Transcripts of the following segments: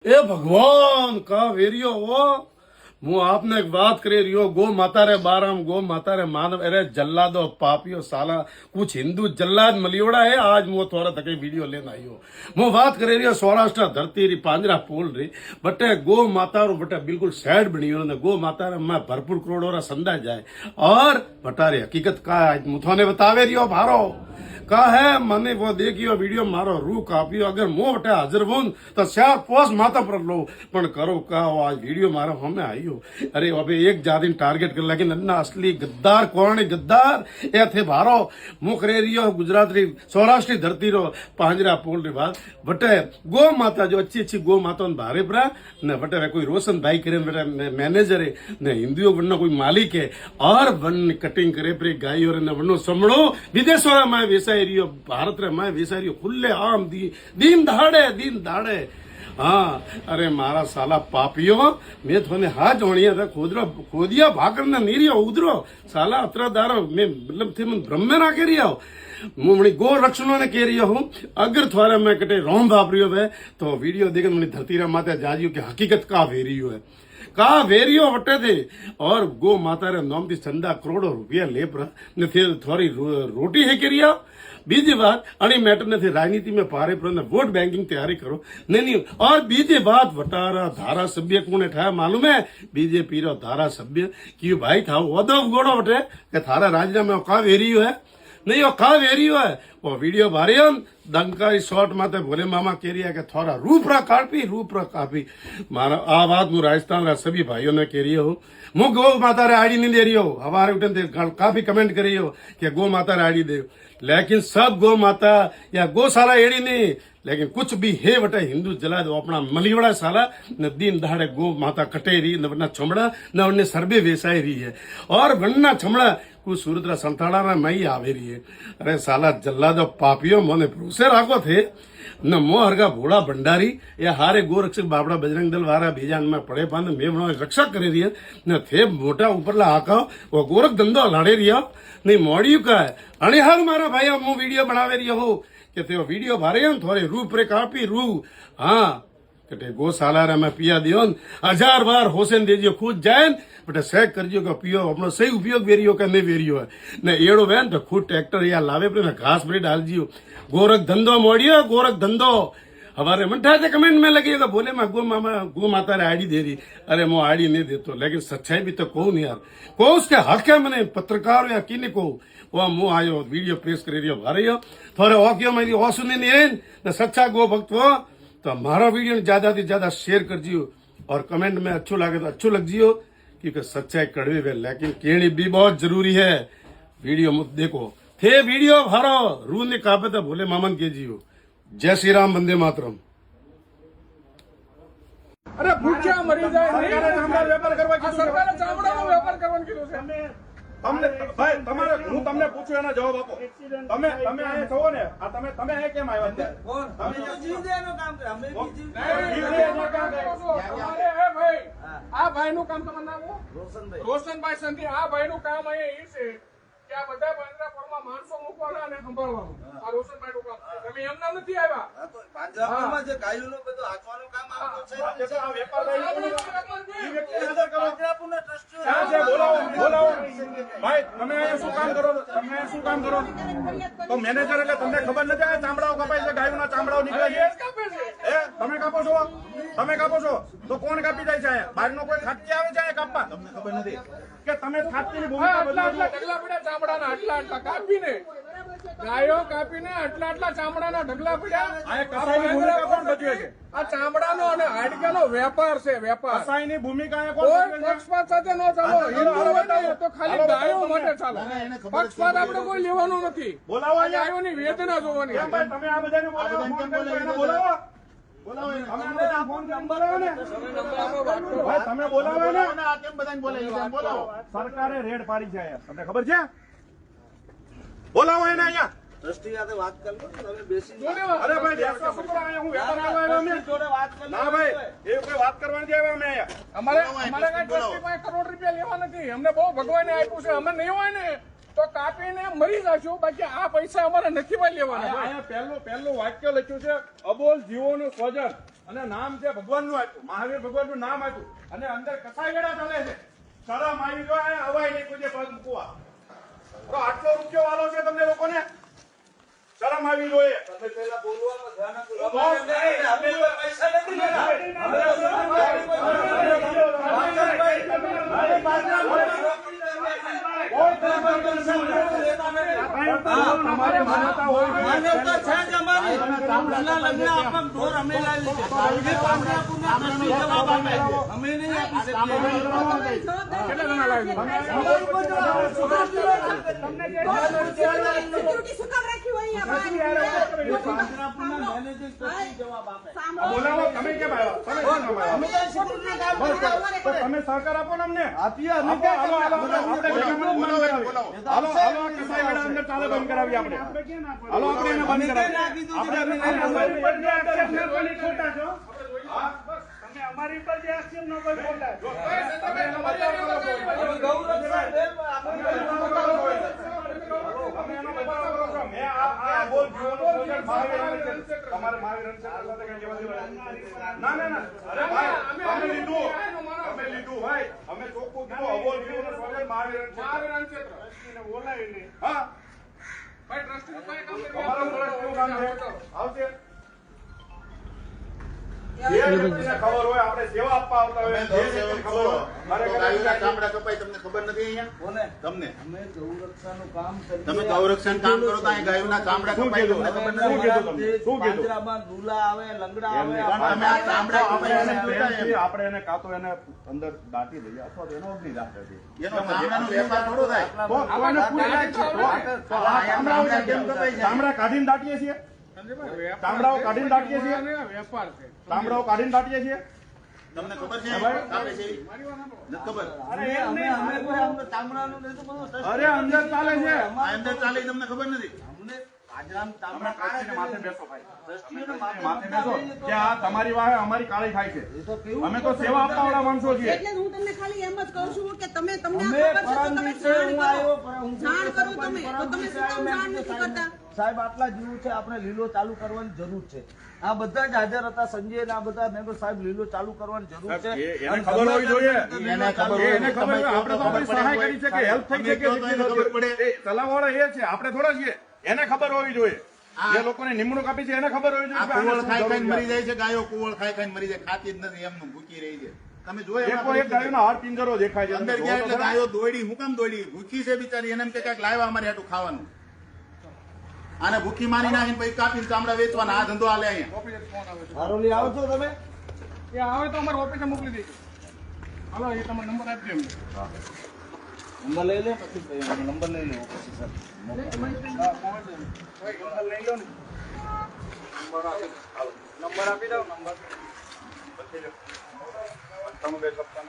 એ ભગવાન કા વેરિયો હો હું આપને એક बात કરી રહ્યો गो माता रे बारम गो माता रे मानव अरे जल्लादो पापियो साला कुछ हिंदू जल्लाद मलियोड़ा है आज मो थोड़ा तक वीडियो लेना आयो मो बात करे रियो सौराष्ट्र धरती री पांजरा पोल री बटे गो माता रो बटे बिल्कुल सैड बनी ने गो माता रे में भरपूर करोड़ों रा संदा जाए और बटारे हकीकत का आज मुथोने बतावे रियो भारो का है मैंने वो देखियो वीडियो मारो रू कापियो अगर मो बटे हाजिर हूं तो चार पोस्ट माता पर लो पण करो का आज वीडियो मारो हमें आइयो अरे अबे एक जादिन टारगेट कर लगी नन्ना असली गद्दार कौन है गद्दार ए थे भारो मुख रे रियो गुजरात री सौराष्ट्र धरती रो पांजरा पोल री बात बटे गो माता जो अच्छी अच्छी गो माता भारे परा ने बटे कोई रोशन भाई करे बेटा मैनेजर है ने हिंदुओं बनना कोई मालिक है और वन कटिंग करे पर गाय और ने वनो समड़ो विदेशों में वैसा रियो भारत रे मैं वैसा रियो खुले आम दीन दहाड़े हाँ अरे मारा साला पापियो मैं थोने हाथ जोड़िया था खोदिया भाकर ने नीरियो उधरो साला अतरा दारो मैं मतलब थे मन ब्रह्म ना के रिया मुमणी गो रक्षणों ने कह रिया हूँ अगर थोड़ा मैं कटे रोम वापरियो है तो वीडियो देख मनी धरती रा माता जाजियो की हकीकत का वेरियो है का वेरियो वटे थे और गो माता रे नोम थी चंदा करोड़ों रुपया ले पड़ा ने थे थोड़ी रोटी है करिया बीजी बात अणी मैटर ने थे राजनीति में पारे पर वोट बैंकिंग तैयारी करो नहीं और बीजी बात वटारा धारा सभ्य कोने ठाया मालूम है बीजेपी रो धारा सभ्य कि भाई था ओदो गोड़ो वटे के थारा राजीनामा का वेरियो है नहीं वो का वेरियो है वो वीडियो भारियो दंका शॉर्ट माते भोले मामा कह रही है कि थोड़ा रूपरा कापी मारा आ बात मु राजस्थान रा सभी भाइयों ने कह रही हो मु गो माता रे आईडी नहीं दे रही हो हमारे उठन काफी कमेंट करी हो कि गो माता रे आईडी दे लेकिन सब गो माता या गौशाला एड़ी नहीं लेकिन कुछ भी है बटा हिंदू जला दो अपना मलिवड़ा साला न दिन दहाड़े गो माता कटे रही न वरना छमड़ा न उन्हें सर्वे वेसाई रही है और वरना छमड़ा कुछ सूरत रा संताड़ा में मई आवे रही है अरे साला जल्ला दो पापियो मोने भरोसे राखो थे न मो हरगा भोला भंडारी या हारे गोरक्षक बाबड़ा बजरंग दल वारा बीजान में पड़े पान मैं बनो रक्षा करे रही है न थे मोटा ऊपरला आका वो गोरख धंधो लाड़े रिया नहीं मोड़ियो का है अणे हाल मारा भाई मु वीडियो बनावे रियो हो कि ते वीडियो भारे हम थोड़े रूप रे कापी रू हाँ कटे गौशाला रे मैं पिया दियो 1000 बार होसेन देजियो खुद जाए बटे चेक करजियो के पियो अपनो सही उपयोग वेरियो का नहीं वेरियो है ने एड़ो वेन तो खुद ट्रैक्टर या लावे पर घास भरे डाल जियो गोरख धंधो मोड़ियो गोरख धंधो हमारे मंठा से कमेंट में लगेगा बोले मैं गो माता रे आईडी दे रही अरे मैं आईडी नहीं देतो लेकिन सच्चाई भी तो कहूँ नहीं यार को उसके हक है मैंने पत्रकार या किने को वो मुंह आयो वीडियो पेश कर रियो भारे थोड़े ओ क्यों मेरी ओ सुनी नहीं न सच्चा गो भक्त हो तो हमारा वीडियो ज्यादा से ज्यादा शेयर कर जियो और कमेंट में अच्छो लगे तो अच्छो लग जियो क्योंकि सच्चाई कड़वी है लेकिन कहनी भी बहुत जरूरी है वीडियो मत देखो थे वीडियो भारो रू ने कापे तो भोले मामन के जियो जय श्री राम वंदे मातरम અરે ભૂખ્યા મરી જાય સરકારે ચામડા વેપાર કરવા કીધું સરકારે ચામડાનો વેપાર કરવાનું કીધું છે તમને ભાઈ તમારે હું તમને પૂછું એનો જવાબ આપો તમે અહીંયા છો ને આ તમે અહીંયા કેમ આવ્યા છે કોણ તમે જીવદેનો કામ કરે અમે જીવદેનો કામ કરો છો તમારે હે ભાઈ આ ભાઈનું કામ તમને નામ રોશનભાઈ સંધી આ ભાઈનું કામ અહીંયા એ છે કે આ બધા પાંજરાપોળમાં માણસો મૂકવાના અને સંભાળવાનું આ રોશનભાઈનું કામ તમે એમના નથી આવ્યા પાંજરાપોળમાં જે ગાયોનો બધું હાંચવાનું કામ આવતો છે આ વેપારભાઈ ઈ વ્યક્તિ હાજર કરો પાંજરાપોળના ટ્રસ્ટી છે બોલાવો ભાઈ તમે અહીંયા શું કામ કરો તો મેનેજર એટલે તમને ખબર નથી આ ચામડાઓ કપાય છે ગાયોના ચામડાઓ નીકળે છે એ તમે કાપો છો તો કોણ કાપી જાય છે અહીંયા બહારનો કોઈ ખાટકી આવે છે કાપવા તમને ખબર નથી કે તમે ખાટકીની ભૂમિકા બદલાવો ઢગલા પડ્યા ચામડાના આટલા કાપીને ગાયો કાપીને આટલા ચામડાના ઢગલા પડ્યા આ કસાઈની ભૂમિકા કોણ ભજવે છે આ ચામડાનો અને હાડકાનો વેપાર છે વેપાર કસાઈની ભૂમિકા કોણ ભજવે છે પક્ષપાત સાથે ન ચાલો હિન્દુ હોય તો ખાલી ગાયો માટે ચાલો પક્ષપાત આપણે કોઈ લેવાનું નથી બોલાવો ગાયોની વેદના જોવાની તમે આ બધાને બોલાવો તમે બોલાવો ને સરકારે રેડ પાડી છે તમને ખબર છે બોલાવો એને અહીંયા ટ્રસ્ટી સાથે વાત કરી લો તમે બેસી અરે ભાઈ બેસવા શું કરો અહીંયા હું વેપાર આવ્યો અમે જોડે વાત કરી ના ભાઈ એ કોઈ વાત કરવાની આવ્યા અમે અહીંયા અમારે કઈ ટ્રસ્ટી પાસે કરોડ રૂપિયા લેવા નથી અમને બહુ ભગવાને આપ્યું છે અમે નહીં હોય ને તો કાપીને મરી જશું બાકી આ પૈસા અમારે નથી ભાઈ લેવાના પહેલું વાક્ય લખ્યું છે અબોલ જીવોનું સ્વજન અને નામ છે ભગવાનનું આપ્યું, મહાવીર ભગવાનનું નામ આપ્યું, અને અંદર કસાઈ વેળા ચાલે છે. શરમ આવી જોઈએ, હવાય નહીં કોઈ પગ મૂકવા. તો આટલો રૂપિયો વાલો છે તમને લોકોને, શરમ આવી જોઈએ. તમે પહેલા બોલવાનું ધ્યાન આપો. તમારે માન્યતા હોય, માન્યતા છે જ અમારી. ઉજલા લગ્ન આપવા ઢોર અમે લાવી લીધા. અમે નહીં આપી શકીએ. કેટલા જણા લાવી? બોલાવો, તમે કેમ આવ્યા? તમે સહકાર આપો ને અમને. આપીએ અમે આપો, હાલો, હાલો, આપણે ભેગા મળીને બંધ કરાવીએ. હાલો, હાલો, આ કસાઈ વેળા અંદર ચાલે બંધ કરાવીએ આપણે. હાલો, આપણે એને બંધ કરાવીએ. અમારી પર જે આક્ષેપ ન કોઈ ખોટા છે. તમારે મહાવીર રણછોડ સાથે કઈ લેવા દેવા નથી. ના ના ના, અરે ભાઈ અમે લીધું ભાઈ, અમે ચોખ્ખું કીધું અબોલ જીવન સ્વાગત મહાવીર રણછોડ. બોલાવીને હા, ભાઈ ટ્રસ્ટી કોઈ કામ તમારું ટ્રસ્ટનું કામ છે, આવશે. જે વ્યક્તિને ખબર હોય, આપણે સેવા આપવા આવતા હોય, જે વ્યક્તિને ખબર હોય, મારે ગાયોના ચામડા કપાય તમને ખબર નથી અહીંયા? કોને? તમને અમે ગૌરક્ષાનું કામ કરીએ. તમે ગૌરક્ષણ કામ કરો તો અહીં ગાયોના ચામડા શું કપાય કીધું? તમને ખબર શું નથી? કીધું તમને? શું કીધું? પાંજરામાં ઢૂલા આવે, લંગડા આવે. પણ તમે આ ચામડા કપાય એને જોતા એમ. આપણે એને કાં તો એને અંદર દાટી દઈએ અથવા તો એનો અગ્નિ દાહ કરી દઈએ. એનો ચામડાનો વેપાર થોડો થાય. તો એને પૂછાય છે. તો આ ચામડાઓ કેમ કપાય છે? ચામડા કાઢીને દાટીએ છીએ, ચામડાઓ કાઢીને દાટીએ છીએ, વેપાર છે. ચામડાઓ કાઢીને દાટીએ છીએ. તમને ખબર છે હા, ભાઈ. કાપે છે એવી? નથી ખબર. અમે કોઈ અમને ચામડાનું નહીં તો બધું ટ્રસ્ટી. અરે અંદર ચાલે છે. આ અંદર ચાલે એ તમને ખબર નથી. અમને પાંજરામાં ચામડા ટ્રસ્ટીને માથે બેસો ભાઈ, ટ્રસ્ટીઓને માથે બેસો કે આ તમારી વાહે અમારી કાળી થાય છે. એ તો કેવું અમે તો સેવા આપવા વાળા માણસો છીએ. એટલે હું તમને ખાલી એમ જ કહું છું કે તમને અમે આ ખબર છે તો પરમ તમે દિવસે હું આવ્યો, હું જાણ કરો તમે. પરમ તો તમે દિવસે શું કામ આવ્યો, જાણ મેં નથી કીધું, કરતા? સાહેબ આટલા જીવું છે, આપણે લીલો ચાલુ કરવાની જરૂર છે. આ બધા જ હાજર હતા, સંજય ને આ બધા. મેં કહ્યું સાહેબ લીલો ચાલુ કરવાની જરૂર છે. એને ખબર હોવી જોઈએ. એને ખબર હોય. એને ખબર હોય. આપણે તો આપણી સહાય કરી છે કે હેલ્પ થઈ છે કે તમે કહો તો એને ખબર પડે. ચલાવવાળો એ છે, આપણે થોડા છીએ. એને ખબર હોવી જોઈએ. જે લોકોને નિમણૂક આપી છે એને ખબર હોવી આ જોઈએ કે આને કુવળ શું ખાઈ ખાઈને જરૂરિયાત. મરી જાય છે ગાયો, કુવળ ખાઈ ખાઈને મરી જાય, ખાતી જ નથી, એમનું ભૂખી રહી છે. તમે જોયો એમાં એકો એક ગાયોનો હાડ પિંજરો દેખાય છે. અંદર તમે ગયા જોવો એટલે તો ખરા. ગાયો દોડી, હું કામ દોડી? ભૂખી છે બિચારી, એને એમ કે ક્યાંક લાવ્યા અમારે હાટું ખાવાનું. આને ભૂખી મારી નાખીને પછી કાપીને ચામડા વેચવાના, આ ધંધો હાલે અહીંયા. હારોલી આવો છો તમે? એ આવે તો અમારે ઓફિસે મોકલી દેજો. હાલો, એ તમારો નંબર આપજો એમને. નંબર લઈ લે પછી નંબર લઈ લેવો પછી સર. ભાઈ, નંબર લઈ લો ને. નંબર આપી દો. નંબર તમે બે છપ્પન.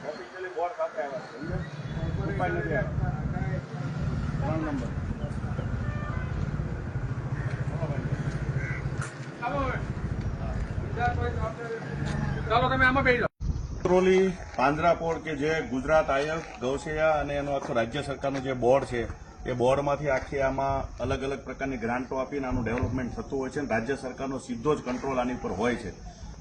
ઓફિશિયલી બોર્ડ સાથે આવ્યા છે. રૂપાઈ નથી આવ્યા. 3 નંબર. ચાલો તમે આમાં બેસી જાઓ. કોતરોલી પાંજરાપોળ કે જે ગુજરાત આયર ગૌસેયા અને એનો આખો રાજ્ય સરકારનું જે બોર્ડ છે એ બોર્ડમાંથી આખી આમાં અલગ અલગ પ્રકારની ગ્રાન્ટો આપીને આનું ડેવલપમેન્ટ થતું હોય છે અને રાજ્ય સરકારનો સીધો જ કંટ્રોલ આની ઉપર હોય છે.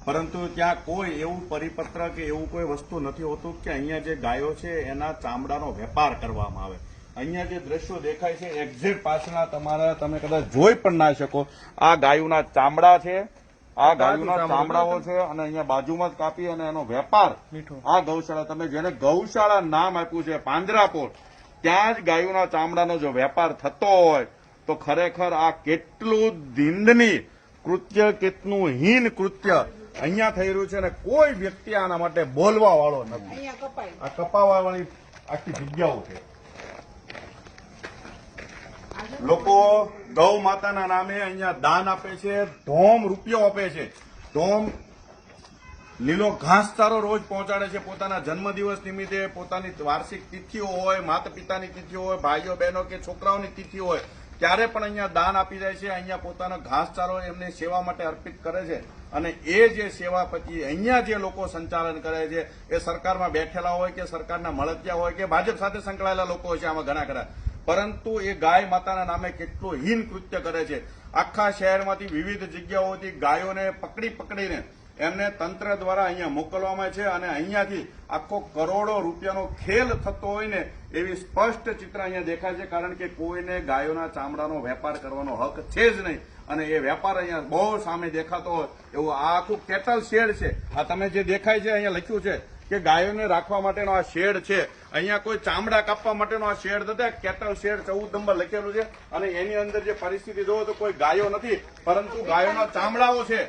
પરંતુ ત્યાં કોઈ એવું પરિપત્ર કે એવું કોઈ વસ્તુ નથી હોતું કે અહીંયા જે ગાયો છે એના ચામડાનો વેપાર કરવામાં આવે. અહીંયા જે દ્રશ્યો દેખાય છે એક્ઝેક્ટ પાછળના તમારા તમે કદાચ જોઈ પણ ના શકો. આ ગાયોના ચામડા છે, આ ગાયોના ચામડાઓ છે અને અહીંયા બાજુમાં જ કાપી અને એનો વેપાર આ ગૌશાળા, તમે જેને ગૌશાળા નામ આપ્યું છે પાંજરાપોળ, ત્યાં જ ગાયોના ચામડાનો જો વેપાર થતો હોય તો ખરેખર આ કેટલું નિંદનીય કૃત્ય, કેટલું હીન કૃત્ય અહીંયા થઈ રહ્યું છે અને કોઈ વ્યક્તિ આના માટે બોલવા વાળો નથી. અહીંયા કપાય. આ કપાવા વાળી આખી જગ્યાઓ છે. લોકો ગૌ માતાના નામે અહીંયા દાન આપે છે, ધોમ રૂપિયો આપે છે, ધોમ લીલો ઘાસચારો રોજ પહોંચાડે છે. પોતાના જન્મદિવસ નિમિત્તે, પોતાની વાર્ષિક તિથિઓ હોય, માતા પિતાની તિથિઓ હોય, ભાઈઓ બહેનો કે છોકરાઓની તિથિ હોય, ત્યારે પણ અહીંયા દાન આપી જાય છે, અહીંયા પોતાનો ઘાસચારો એમની સેવા માટે અર્પિત કરે છે. અને એ જે સેવા પછી અહીંયા જે લોકો સંચાલન કરે છે એ સરકારમાં બેઠેલા હોય કે સરકારના મળતિયા હોય કે ભાજપ સાથે સંકળાયેલા લોકો હોય છે આમાં ઘણા ખરા, પરંતુ એ ગાય માતાના નામે કેટલું હીન કૃત્ય કરે છે. આખા શહેરમાંથી વિવિધ જગ્યાઓથી ગાયોને પકડીને એમને તંત્ર દ્વારા અહીંયા મોકલવામાં છે અને અહીંયાથી આખો કરોડો રૂપિયાનો ખેલ થતો હોય ને એવી સ્પષ્ટ ચિત્ર અહીંયા દેખાય છે. કારણ કે કોઈને ગાયોના ચામડાનો વેપાર કરવાનો હક છે જ નહીં અને એ વેપાર અહીંયા બહુ સામે દેખાતો હોય એવું આ આખું કેટલ શેડ છે. આ તમે જે દેખાય છે અહીંયા લખ્યું છે કે ગાયોને રાખવા માટેનો આ શેડ છે. અહીંયા કોઈ ચામડા કાપવા માટેનો આ શેડ નથી. કેટલ શેડ 14 નંબર લખેલું છે અને એની અંદર જે પરિસ્થિતિ જોવો તો કોઈ ગાયો નથી પરંતુ ગાયોના ચામડાઓ છે.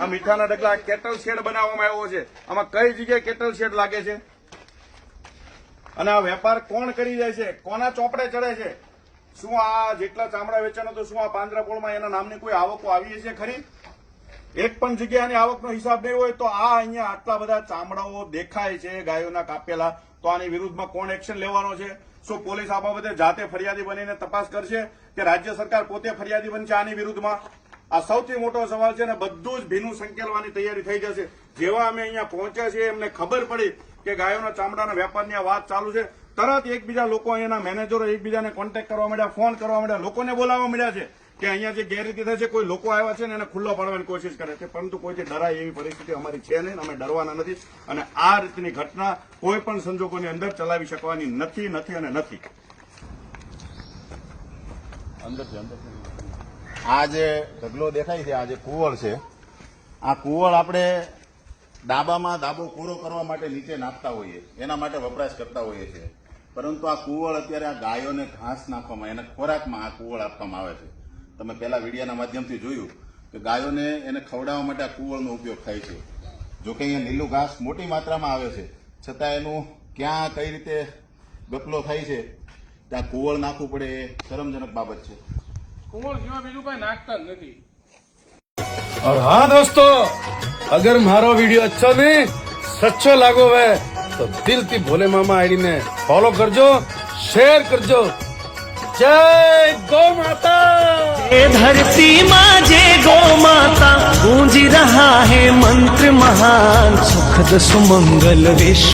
આ મીઠાના ડગલા કેટલ શેડ બનાવવામાં આવ્યો છે. આમાં કઈ જગ્યાએ કેટલ શેડ લાગે છે અને આ વેપાર કોણ કરી જાય છે, કોના ચોપડે ચડે છે? શું આ જેટલા ચામડા વેચાણ તો શું આ પાંજરાપોળમાં એના નામની કોઈ આવકો આવી છે ખરી? એક પણ જગ્યાની આવકનો હિસાબ નહીં હોય તો આ અહીંયા આટલા બધા ચામડાઓ દેખાય છે ગાયોના કાપેલા, તો આની વિરુદ્ધમાં કોણ એક્શન લેવાનો છે? શું પોલીસ આ બાબતે જાતે ફરિયાદી બનીને તપાસ કરશે કે રાજ્ય સરકાર પોતે ફરિયાદી બનશે આની વિરુદ્ધમાં? આ સૌથી મોટો સવાલ છે અને બધું જ ભીનું સંકેલવાની તૈયારી થઈ જશે. જેવા અમે અહીંયા પહોંચ્યા છીએ એમને ખબર પડી કે ગાયોના ચામડાના વેપારની આ વાત ચાલુ છે, તરત એકબીજા લોકો અહીંયાના મેનેજરો એકબીજાને કોન્ટેક્ટ કરવા માંડ્યા, ફોન કરવા માંડ્યા, લોકોને બોલાવવા માંડ્યા છે કે અહીંયા જે ગેરરીતિ થાય છે કોઈ લોકો આવ્યા છે ને એને ખુલ્લો પાડવાની કોશિશ કરે છે, પરંતુ કોઈથી ડરાય એવી પરિસ્થિતિ અમારી છે નહીં. અમે ડરવાના નથી અને આ રીતની ઘટના કોઈ પણ સંજોગોની અંદર ચલાવી શકવાની નથી અને નથી. આ જે ઢગલો દેખાય છે, આ જે કુવળ છે, આ કુવળ આપણે ડાબામાં દાબો પૂરો કરવા માટે નીચે નાખતા હોઈએ, એના માટે વપરાશ કરતા હોઈએ છીએ. પરંતુ આ કુવળ અત્યારે આ ગાયોને ઘાસ નાખવામાં, એના ખોરાકમાં આ કુવળ આપવામાં આવે છે. તમે પહેલા વિડીયોના માધ્યમથી જોયું કે ગાયોને એને ખવડાવવા માટે આ કુવળનો ઉપયોગ થાય છે. જો કે અહીંયા લીલું ઘાસ મોટી માત્રામાં આવે છે, છતાં એનું ક્યાં કઈ રીતે ગપલો થાય છે ત્યાં કુવળ નાખવું પડે એ શરમજનક બાબત છે. કુંવર સિવાય બીજું કઈ નાખતા જ નથી. और हाँ दोस्तों, अगर हमारा वीडियो अच्छा नहीं सच्चो लागो है तो दिल की भोले मामा आईडी ने फॉलो करजो, शेयर करजो. जय गौ माता. ये धरती माँ जय गौ माता गूंज रहा है मंत्र महान, सुखद सुमंगल विश्व.